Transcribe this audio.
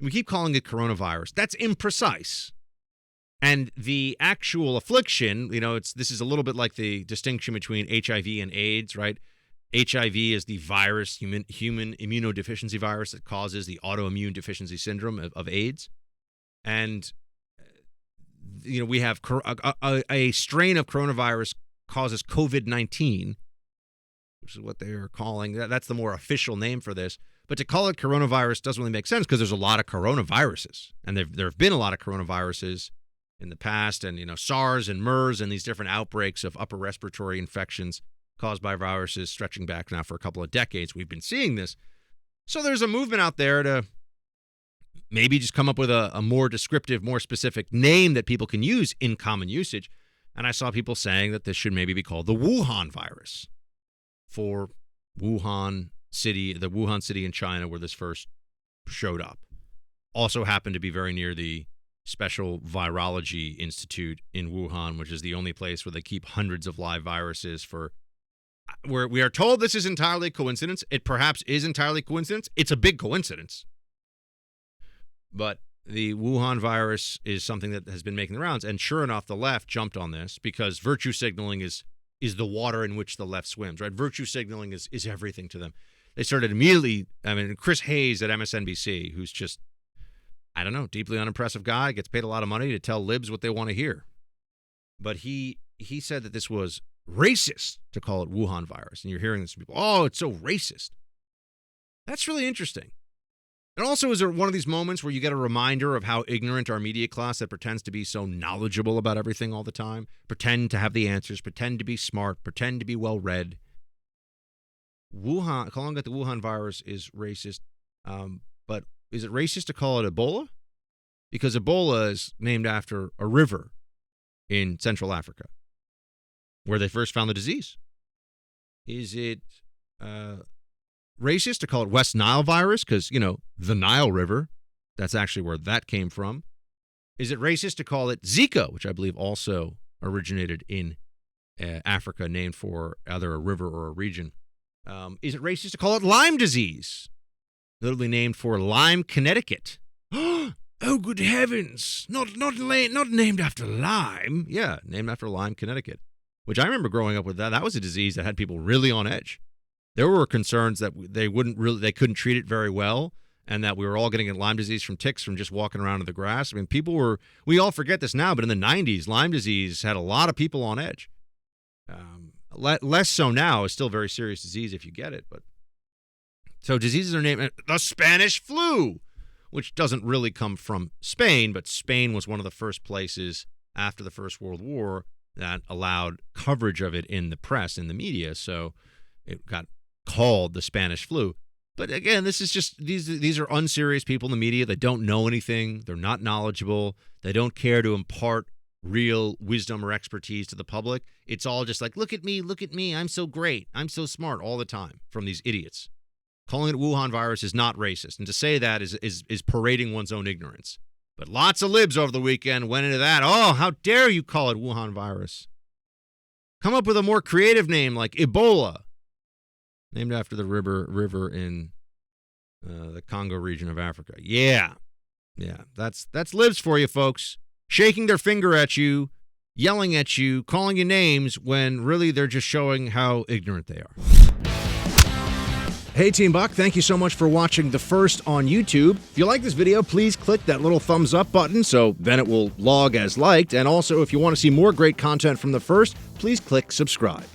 We keep calling it coronavirus. That's imprecise. And the actual affliction, this is a little bit like the distinction between HIV and AIDS, right? HIV is the virus, human immunodeficiency virus that causes the autoimmune deficiency syndrome of AIDS. And, we have a strain of coronavirus causes COVID-19, which is what they are calling. That's the more official name for this. But to call it coronavirus doesn't really make sense because there's a lot of coronaviruses. And there have been a lot of coronaviruses in the past, and SARS and MERS and these different outbreaks of upper respiratory infections caused by viruses stretching back now for a couple of decades. We've been seeing this. So there's a movement out there to maybe just come up with a more descriptive, more specific name that people can use in common usage. And I saw people saying that this should maybe be called the Wuhan virus for Wuhan City, the Wuhan city in China where this first showed up. Also happened to be very near the Special Virology Institute in Wuhan, which is the only place where they keep hundreds of live viruses where we are told this is entirely coincidence. It perhaps is entirely coincidence. It's a big coincidence. But the Wuhan virus is something that has been making the rounds. And sure enough, the left jumped on this because virtue signaling is the water in which the left swims, right? Virtue signaling is everything to them. They started immediately, Chris Hayes at MSNBC, who's just, I don't know, deeply unimpressive guy, gets paid a lot of money to tell libs what they want to hear. But he said that this was racist to call it Wuhan virus. And you're hearing this from people, oh, it's so racist. That's really interesting. And also, is it one of these moments where you get a reminder of how ignorant our media class that pretends to be so knowledgeable about everything all the time, pretend to have the answers, pretend to be smart, pretend to be well-read. Calling it the Wuhan virus is racist. But is it racist to call it Ebola? Because Ebola is named after a river in Central Africa where they first found the disease. Is it racist to call it West Nile virus? Because, the Nile River, that's actually where that came from. Is it racist to call it Zika, which I believe also originated in Africa, named for either a river or a region? Is it racist to call it Lyme disease, literally named for Lyme, Connecticut? Oh, good heavens. Not named after Lyme. Yeah, named after Lyme, Connecticut, which I remember growing up with that. That was a disease that had people really on edge. There were concerns that they couldn't treat it very well, and that we were all getting Lyme disease from ticks from just walking around in the grass. We all forget this now, but in the 90s, Lyme disease had a lot of people on edge. Less so now. It's still a very serious disease if you get it. But so diseases are named the Spanish flu, which doesn't really come from Spain, but Spain was one of the first places after the First World War that allowed coverage of it in the press, in the media. So it got called the Spanish flu. But again, this is just these are unserious people in the media. They don't know anything. They're not knowledgeable. They don't care to impart real wisdom or expertise to the public. It's all just like, look at me, I'm so great, I'm so smart all the time from these idiots. Calling it Wuhan virus is not racist, and to say that is parading one's own ignorance. But lots of libs over the weekend went into that. Oh, how dare you call it Wuhan virus? Come up with a more creative name like Ebola, named after the river in the Congo region of Africa. Yeah, that's libs for you, folks. Shaking their finger at you, yelling at you, calling you names when really they're just showing how ignorant they are. Hey, Team Buck, thank you so much for watching The First on YouTube. If you like this video, please click that little thumbs up button so then it will log as liked. And also, if you want to see more great content from The First, please click subscribe.